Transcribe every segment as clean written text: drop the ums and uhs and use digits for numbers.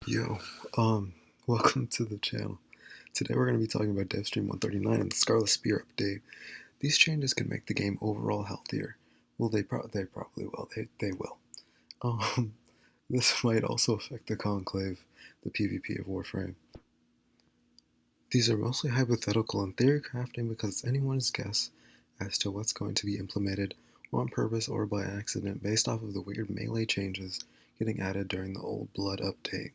Yo, welcome to the channel. Today we're going to be talking about Devstream 139 and the Scarlet Spear update. These changes can make the game overall healthier. Well, they probably will. They will. Um, this might also affect the Conclave, the PvP of Warframe. These are mostly hypothetical and theory crafting because it's anyone's guess as to what's going to be implemented on purpose or by accident based off of the weird melee changes getting added during the Old Blood update,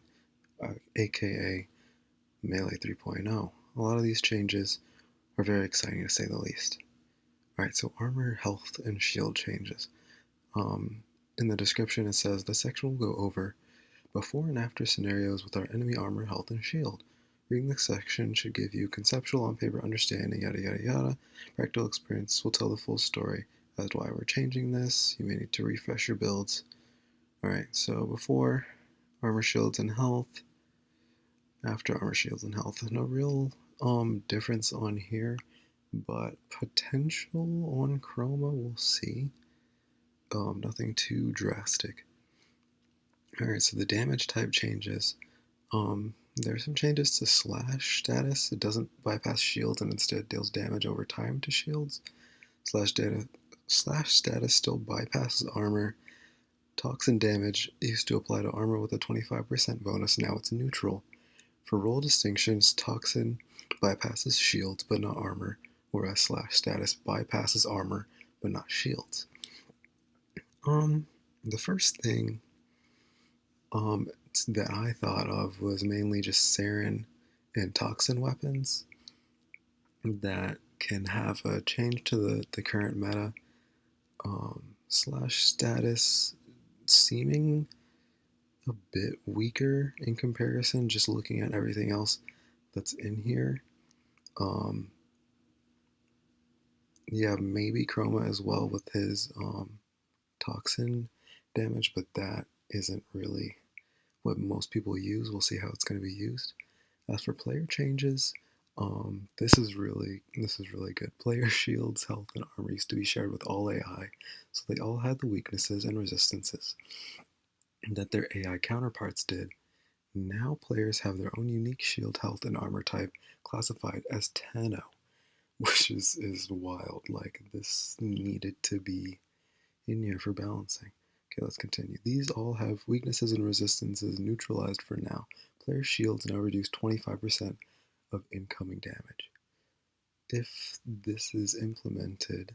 aka Melee 3.0. A lot of these changes are very exciting to say the least. Alright, so armor, health, and shield changes. In the description it says, this section will go over before and after scenarios with our enemy armor, health, and shield. Reading this section should give you conceptual on paper understanding, yada yada yada. Practical experience will tell the full story as to why we're changing this. You may need to refresh your builds. Alright, so before armor, shields, and health. After armor, shields, and health. No real difference on here, but potential on chroma, we'll see. Nothing too drastic. Alright, so the damage type changes. There are some changes to slash status. It doesn't bypass shields and instead deals damage over time to shields. Slash status still bypasses armor. Toxin damage used to apply to armor with a 25% bonus, now it's neutral. For role distinctions, Toxin bypasses shields but not armor, whereas slash status bypasses armor but not shields. The first thing that I thought of was mainly just Sarin and Toxin weapons that can have a change to the current meta. Slash status seeming a bit weaker in comparison, just looking at everything else that's in here. Yeah, maybe Chroma as well with his toxin damage, but that isn't really what most people use. We'll see how it's going to be used. As for player changes, this is really good. Player shields, health, and armor used to be shared with all AI, so they all had the weaknesses and resistances that their AI counterparts did. Now players have their own unique shield, health, and armor type classified as Tenno, which is wild. Like, this needed to be in here for balancing. Okay, let's continue. These all have weaknesses and resistances neutralized for now. Player shields now reduce 25% of incoming damage. If this is implemented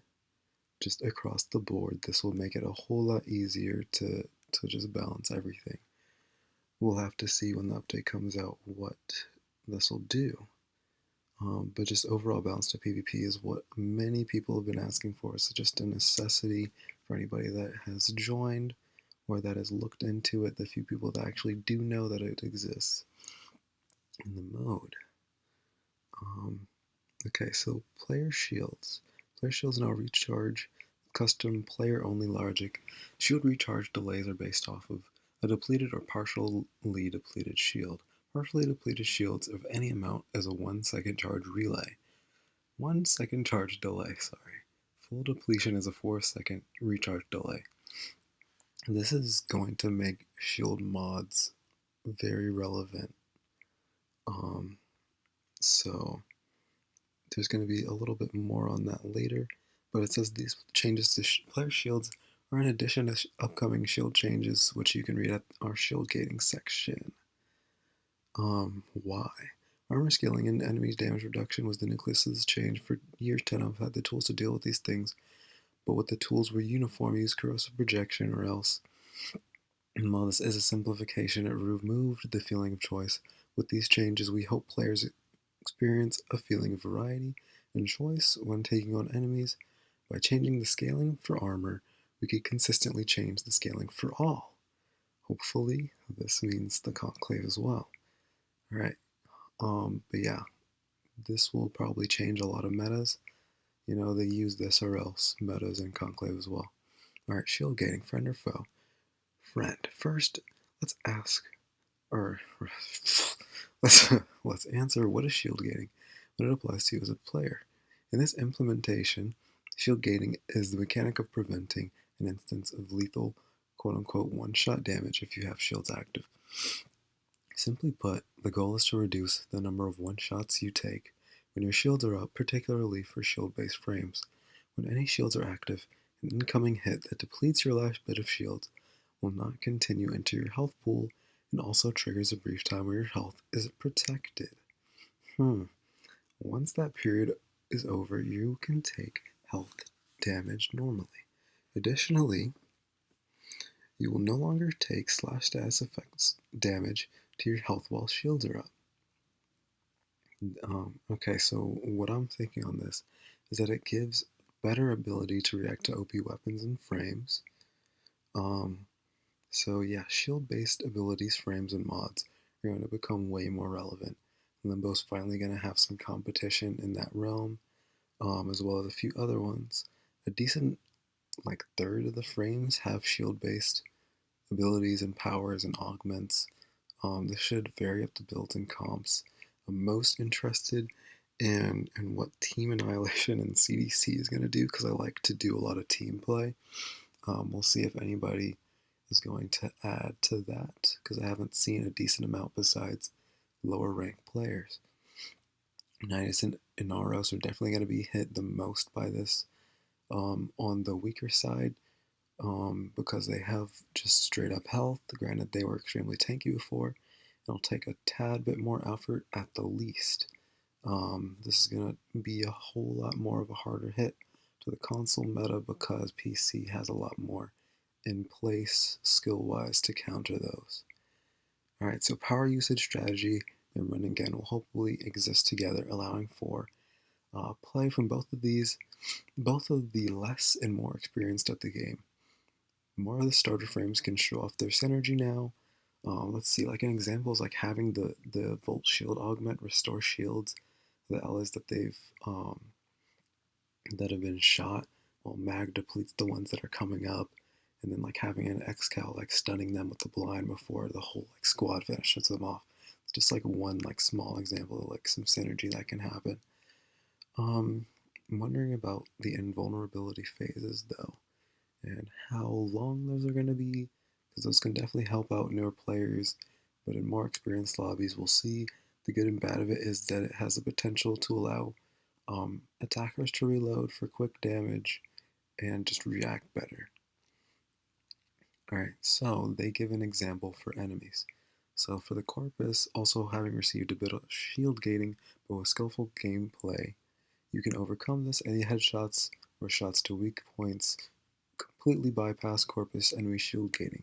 just across the board, this will make it a whole lot easier to just balance everything. We'll have to see when the update comes out what this will do. But just overall balance to PvP is what many people have been asking for. It's just a necessity for anybody that has joined or that has looked into it, the few people that actually do know that it exists in the mode. Okay, so player shields. Player shields now recharge custom player-only logic. Shield recharge delays are based off of a depleted or partially depleted shield. Partially depleted shields of any amount as a 1-second charge relay. 1-second charge delay, sorry. Full depletion is a 4-second recharge delay. This is going to make shield mods very relevant. So there's going to be a little bit more on that later, but it says these changes to player shields are in addition to upcoming shield changes, which you can read at our shield gating section. Why? Armor scaling and enemies damage reduction was the nucleus of this change. For years, 10 have had the tools to deal with these things, but what the tools were uniform, use corrosive projection or else. And while this is a simplification, it removed the feeling of choice. With these changes, we hope players experience a feeling of variety and choice when taking on enemies. By changing the scaling for armor, we could consistently change the scaling for all. Hopefully, this means the Conclave as well. Alright, but yeah, this will probably change a lot of metas. You know, they use this or else metas in Conclave as well. Alright, shield gating, friend or foe? Friend. First, let's ask, or let's answer, what is shield gating when it applies to you as a player? In this implementation, shield gating is the mechanic of preventing an instance of lethal quote-unquote one-shot damage if you have shields active. Simply put, the goal is to reduce the number of one-shots you take when your shields are up, particularly for shield-based frames. When any shields are active, an incoming hit that depletes your last bit of shields will not continue into your health pool and also triggers a brief time where your health is protected. Once that period is over, you can take health damage normally. Additionally, you will no longer take slash status effects damage to your health while shields are up. Okay, so what I'm thinking on this is that it gives better ability to react to OP weapons and frames. So yeah, shield-based abilities, frames, and mods are going to become way more relevant. And Limbo's finally going to have some competition in that realm, as well as a few other ones. A decent, like, third of the frames have shield-based abilities and powers and augments. This should vary up the builds and comps. I'm most interested in what Team Annihilation and CDC is going to do, because I like to do a lot of team play. We'll see if anybody is going to add to that, because I haven't seen a decent amount besides lower ranked players. Nidus and Inaros are definitely going to be hit the most by this on the weaker side, because they have just straight up health. Granted, they were extremely tanky before. It'll take a tad bit more effort at the least. This is going to be a whole lot more of a harder hit to the console meta, because PC has a lot more in place skill-wise to counter those. Alright, so power usage strategy and run and gun will hopefully exist together, allowing for play from both of the less and more experienced at the game. More of the starter frames can show off their synergy now. Let's see, like an example is like having the Volt Shield augment restore shields, the allies that that have been shot, while Mag depletes the ones that are coming up, and then like having an X-Cal like stunning them with the blind before the whole like squad finishes them off. It's just like one like small example of like some synergy that can happen. I'm wondering about the invulnerability phases though, and how long those are going to be, because those can definitely help out newer players, but in more experienced lobbies we'll see. The good and bad of it is that it has the potential to allow attackers to reload for quick damage and just react better. Alright, so they give an example for enemies. So for the Corpus, also having received a bit of shield gating, but with skillful gameplay, you can overcome this. Any headshots or shots to weak points completely bypass Corpus enemy shield gating.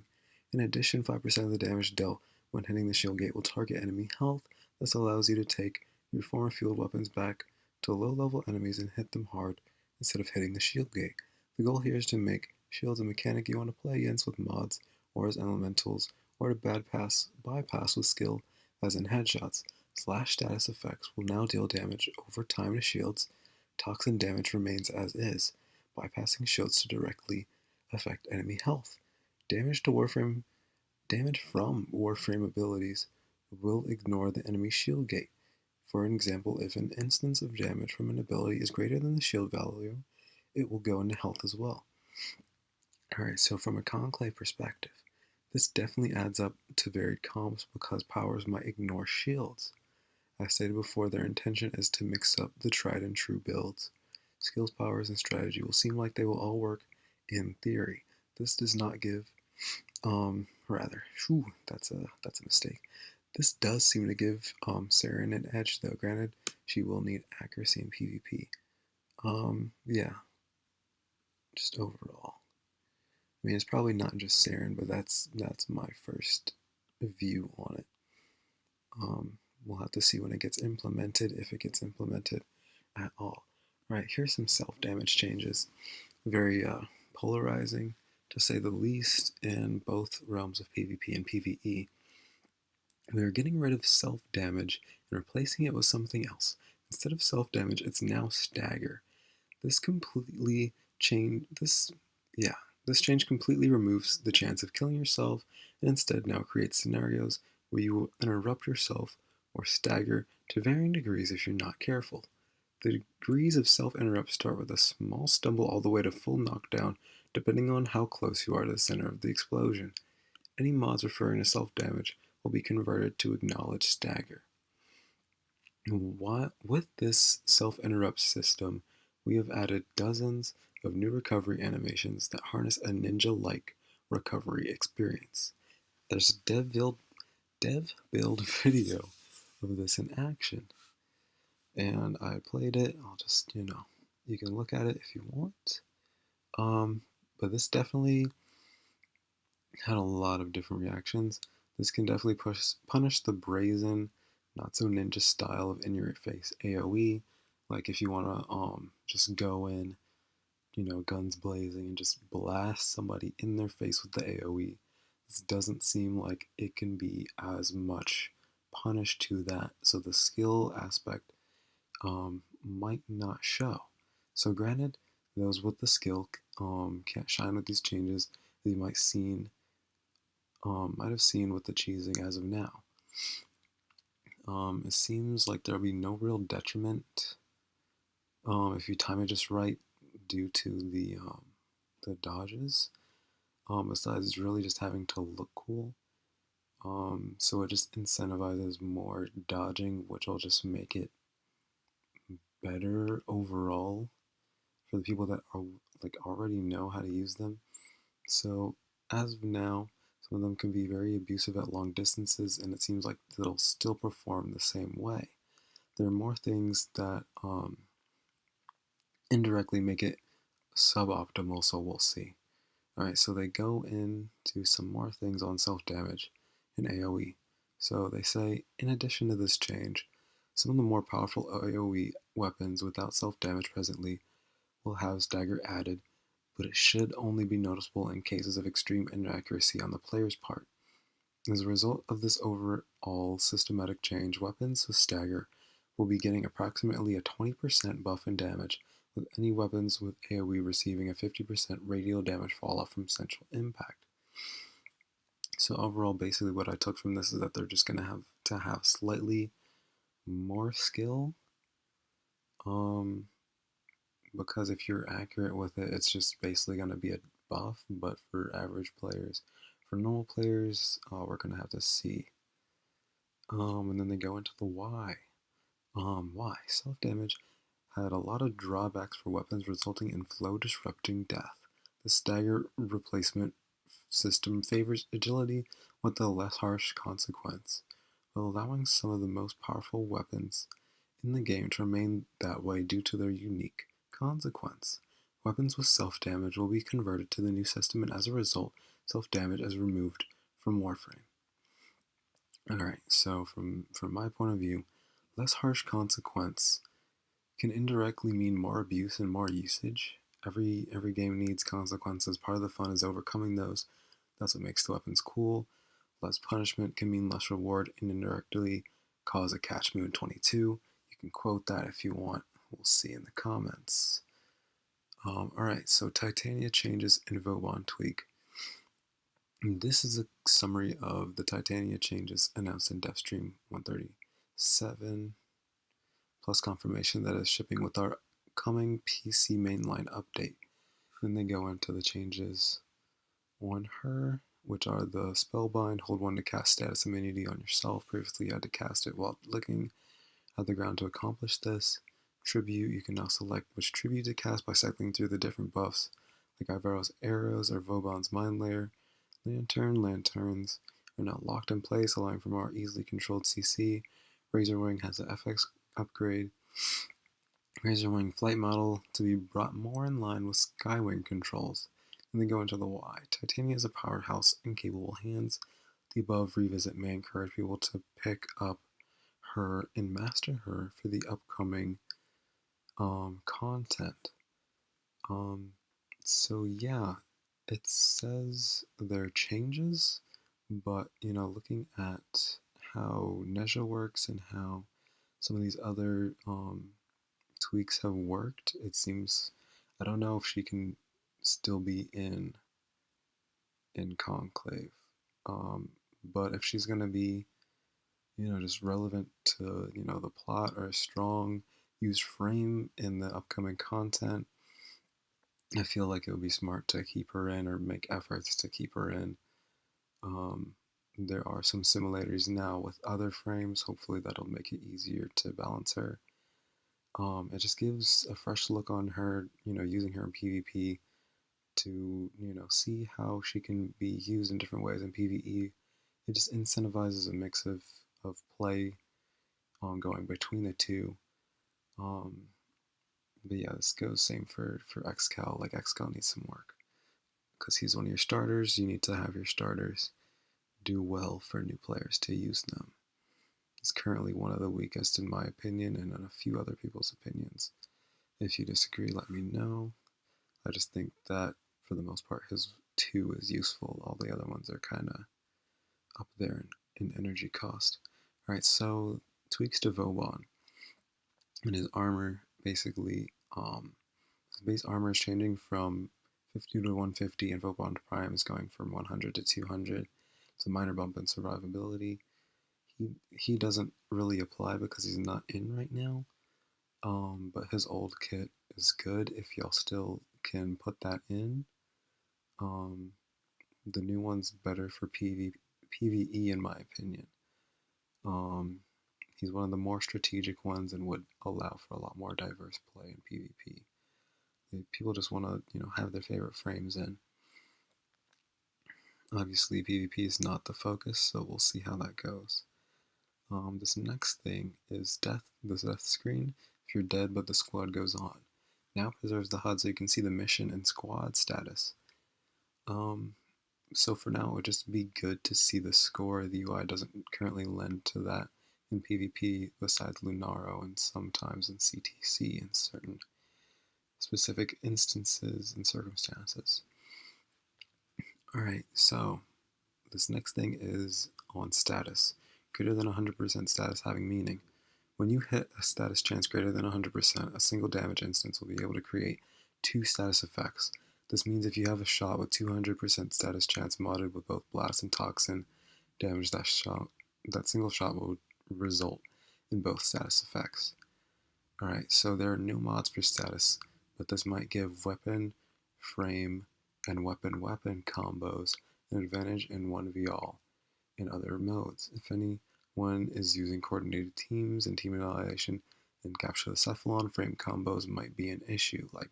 In addition, 5% of the damage dealt when hitting the shield gate will target enemy health. This allows you to take your former field weapons back to low-level enemies and hit them hard instead of hitting the shield gate. The goal here is to make shields a mechanic you want to play against with mods or as elementals, or to bypass with skill as in headshots. Slash status effects will now deal damage over time to shields. Toxin damage remains as is, bypassing shields to directly affect enemy health. Damage from Warframe abilities will ignore the enemy shield gate. For example, if an instance of damage from an ability is greater than the shield value, it will go into health as well. Alright, so from a Conclave perspective, this definitely adds up to varied comps because powers might ignore shields. As stated before, their intention is to mix up the tried and true builds. Skills, powers, and strategy will seem like they will all work in theory. This does not give, that's a mistake. This does seem to give Saren an edge though. Granted, she will need accuracy in PvP. Yeah, just overall. I mean, it's probably not just Saren, but that's my first view on it. We'll have to see when it gets implemented, if it gets implemented at all. Alright, here's some self-damage changes. Very polarizing, to say the least, in both realms of PvP and PvE. We are getting rid of self-damage and replacing it with something else. Instead of self-damage, it's now stagger. This change completely removes the chance of killing yourself, and instead now creates scenarios where you will interrupt yourself or stagger to varying degrees if you're not careful. The degrees of self-interrupt start with a small stumble all the way to full knockdown, depending on how close you are to the center of the explosion. Any mods referring to self-damage will be converted to acknowledge stagger. With this self-interrupt system, we have added dozens of new recovery animations that harness a ninja-like recovery experience. There's a dev build video of this in action, and I played it. I'll just, you can look at it if you want. But this definitely had a lot of different reactions. This can definitely punish the brazen, not so ninja style of in your face AoE. Like if you want to just go in, guns blazing and just blast somebody in their face with the AoE. This doesn't seem like it can be as much punish to that. So the skill aspect might not show. So granted, those with the skill can't shine with these changes. They might have seen with the cheesing as of now. It seems like there'll be no real detriment if you time it just right due to the dodges. Besides really just having to look cool. So it just incentivizes more dodging, which will just make it better overall for the people that are like already know how to use them. So as of now, some of them can be very abusive at long distances, and it seems like they'll still perform the same way. There are more things that indirectly make it suboptimal, so we'll see. Alright, so they go into some more things on self-damage in AoE. So they say, in addition to this change, some of the more powerful AoE weapons without self-damage presently will have stagger added, but it should only be noticeable in cases of extreme inaccuracy on the player's part. As a result of this overall systematic change, weapons with stagger will be getting approximately a 20% buff in damage, with any weapons with AoE receiving a 50% radial damage falloff from central impact. So overall, basically what I took from this is that they're just going to have slightly more skill, because if you're accurate with it, it's just basically going to be a buff, but for average players. For normal players, we're going to have to see. And then they go into the why. Why? Self-damage had a lot of drawbacks for weapons, resulting in flow-disrupting death. The stagger replacement system favors agility with a less harsh consequence, while allowing some of the most powerful weapons in the game to remain that way due to their unique consequence. Weapons with self-damage will be converted to the new system, and as a result, self-damage is removed from Warframe. Alright, so from my point of view, less harsh consequence can indirectly mean more abuse and more usage. Every game needs consequences. Part of the fun is overcoming those. That's what makes the weapons cool. Less punishment can mean less reward and indirectly cause a catch moon 22. You can quote that if you want. We'll see in the comments. Alright, so Titania changes in Vauban tweak. This is a summary of the Titania changes announced in Devstream 137, plus confirmation that is shipping with our coming PC mainline update. Then they go into the changes on her, which are the Spellbind, hold 1 to cast status immunity on yourself. Previously you had to cast it while looking at the ground to accomplish this. Tribute, you can now select which tribute to cast by cycling through the different buffs, like Ivaro's arrows or Vauban's mind layer. Lanterns are now locked in place, allowing for more easily controlled CC. Razorwing has an FX upgrade. Razorwing flight model to be brought more in line with Skywing controls. And they go into the why. Titania is a powerhouse in capable hands. The above revisit may encourage people to pick up her and master her for the upcoming content. So yeah, it says there are changes, but looking at how Neja works and how some of these other tweaks have worked, it seems, I don't know if she can still be in Conclave, but if she's gonna be just relevant to the plot or a strong used frame in the upcoming content, I feel like it would be smart to keep her in or make efforts to keep her in. there are some similarities now with other frames. Hopefully that'll make it easier to balance her. It just gives a fresh look on her, using her in PvP to, see how she can be used in different ways in PvE. It just incentivizes a mix of play going between the two. Um, but yeah, this goes same for Xcal. Like Xcal needs some work because he's one of your starters. You need to have your starters do well for new players to use them. He's currently one of the weakest in my opinion and in a few other people's opinions. If you disagree, let me know. I just think that for the most part, his 2 is useful. All the other ones are kind of up there in energy cost. Alright, so tweaks to Vauban. And his armor basically, his base armor is changing from 50 to 150, and Vauban Prime is going from 100 to 200. It's a minor bump in survivability. He doesn't really apply because he's not in right now. But his old kit is good if y'all still can put that in. The new one's better for PvE in my opinion. Um, he's one of the more strategic ones and would allow for a lot more diverse play in PvP. People just want to, have their favorite frames in. Obviously, PvP is not the focus, so we'll see how that goes. This next thing is death. The death screen. If you're dead, but the squad goes on. Now preserves the HUD so you can see the mission and squad status. So for now, it would just be good to see the score. The UI doesn't currently lend to that in PvP besides Lunaro and sometimes in CTC in certain specific instances and circumstances. Alright, so this next thing is on status. Greater than 100% status having meaning. When you hit a status chance greater than 100%, a single damage instance will be able to create 2 status effects. This means if you have a shot with 200% status chance modded with both blast and toxin damage, that single shot will result in both status effects. Alright, so there are new mods for status, but this might give weapon, frame, and weapon-weapon combos an advantage in 1v all in other modes. If anyone is using coordinated teams and team annihilation and capture the cephalon, frame combos might be an issue, like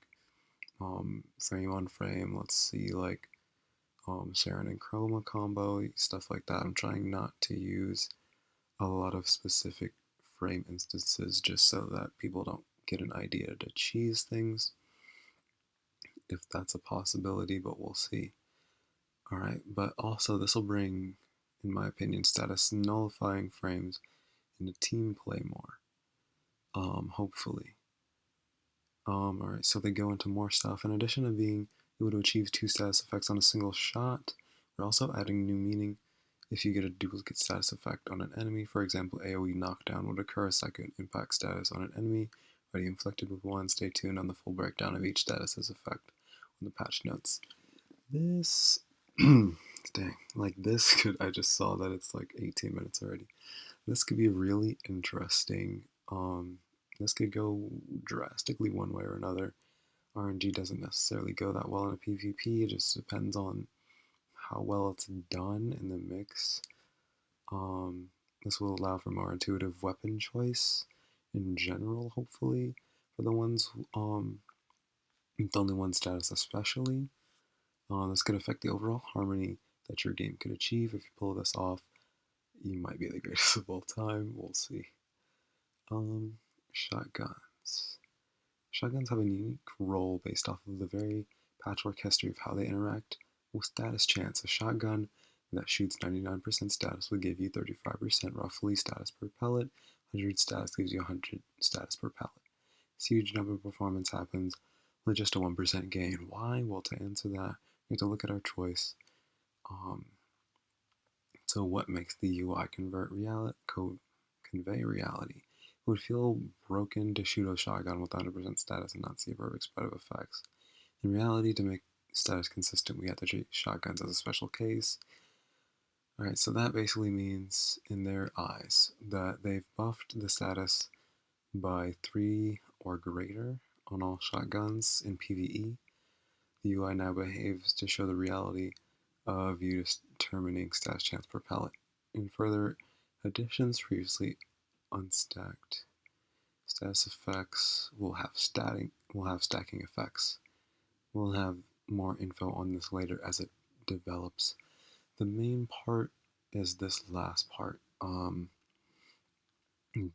frame on frame, let's see, like Saren and Chroma combo, stuff like that. I'm trying not to use a lot of specific frame instances just so that people don't get an idea to cheese things, if that's a possibility, but we'll see. Alright, but also this will bring, in my opinion, status nullifying frames into team play more. Hopefully. Alright, so they go into more stuff. In addition to being able to achieve 2 status effects on a single shot, we're also adding new meaning. If you get a duplicate status effect on an enemy, for example, AoE knockdown would occur a second impact status on an enemy already inflicted with 1. Stay tuned on the full breakdown of each status's effect on the patch notes. This, dang, like this could, I just saw that it's like 18 minutes already. This could be really interesting. This could go drastically one way or another. RNG doesn't necessarily go that well in a PvP, it just depends on how well it's done in the mix. This will allow for more intuitive weapon choice in general, hopefully, for the ones, with only 1 status especially. This could affect the overall harmony that your game could achieve. If you pull this off, you might be the greatest of all time. We'll see. Shotguns. Shotguns have a unique role based off of the very patchwork history of how they interact with status chance. A shotgun that shoots 99% status will give you 35% roughly status per pellet. 100 status gives you 100 status per pellet. This huge jump in performance happens with just a 1% gain. Why? Well, to answer that, we have to look at our choice. So what makes the UI convey reality? It would feel broken to shoot a shotgun with 100% status and not see a perfect spread of effects. In reality, to make status consistent, we have to treat shotguns as a special case. Alright, so that basically means, in their eyes, that they've buffed the status by 3 or greater on all shotguns in PvE. The UI now behaves to show the reality of you determining status chance per palette. In further additions, previously unstacked status effects will have stacking effects. We'll have more info on this later as it develops. The main part is this last part,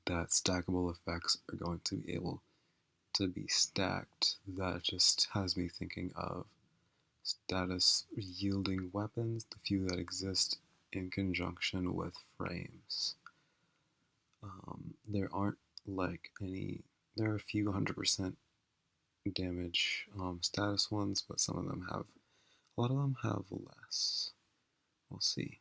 that stackable effects are going to be able to be stacked. That just has me thinking of status yielding weapons, the few that exist in conjunction with frames. There aren't like any, there are a few 100% damage status ones, but some of them have, a lot of them have less. We'll see.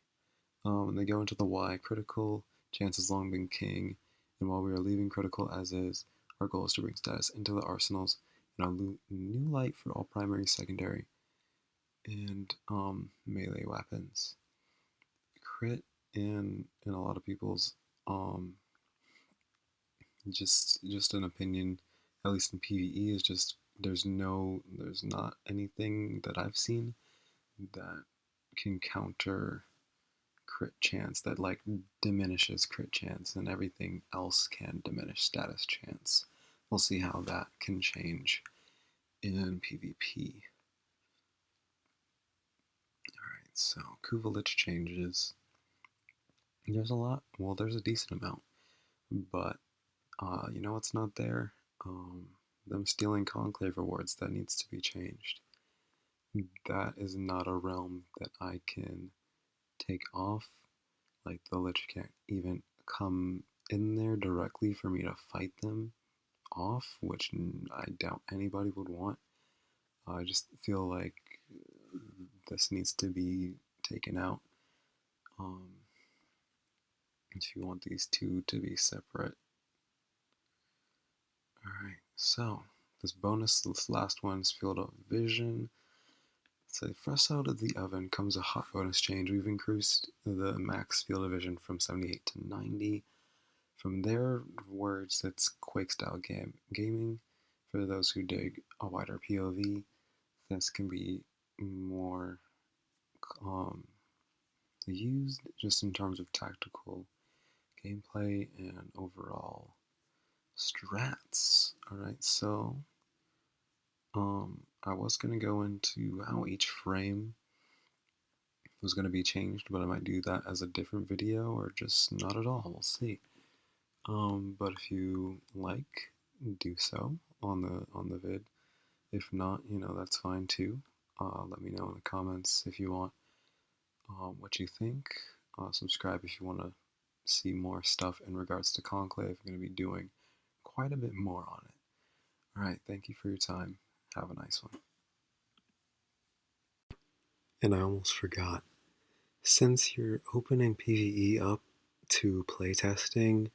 And they go into the Y. Critical chance has long been king, and while we are leaving critical as is, our goal is to bring status into the arsenals and a new light for all primary, secondary, and melee weapons. Crit in a lot of people's just an opinion, at least in PvE, is just there's not anything that I've seen that can counter crit chance, that like diminishes crit chance, and everything else can diminish status chance. We'll see how that can change in PvP. Alright, so Kuvalich changes. There's a lot, well, there's a decent amount, but you know what's not there? Them stealing Conclave rewards. That needs to be changed. That is not a realm that I can take off. Like, the Lich can't even come in there directly for me to fight them off, which I doubt anybody would want. I just feel like this needs to be taken out. If you want these two to be separate. Alright, so this last one is Field of Vision. So fresh out of the oven comes a hot bonus change. We've increased the max field of vision from 78 to 90. From their words, it's Quake style gaming. For those who dig a wider POV, this can be more used just in terms of tactical gameplay and overall strats. Alright, so I was going to go into how each frame was going to be changed, but I might do that as a different video or just not at all. We'll see. But if you like, do so on the vid. If not, you know, that's fine too. Let me know in the comments if you want what you think. Subscribe if you want to see more stuff in regards to Conclave. I'm going to be doing quite a bit more on it. Alright, thank you for your time. Have a nice one. And I almost forgot. Since you're opening PvE up to playtesting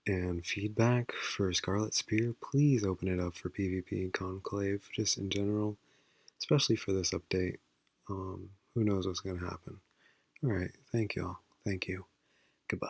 and feedback for Scarlet Spear, please open it up for PvP and Conclave, just in general, especially for this update. Who knows what's going to happen. Alright, thank y'all. Thank you. Goodbye.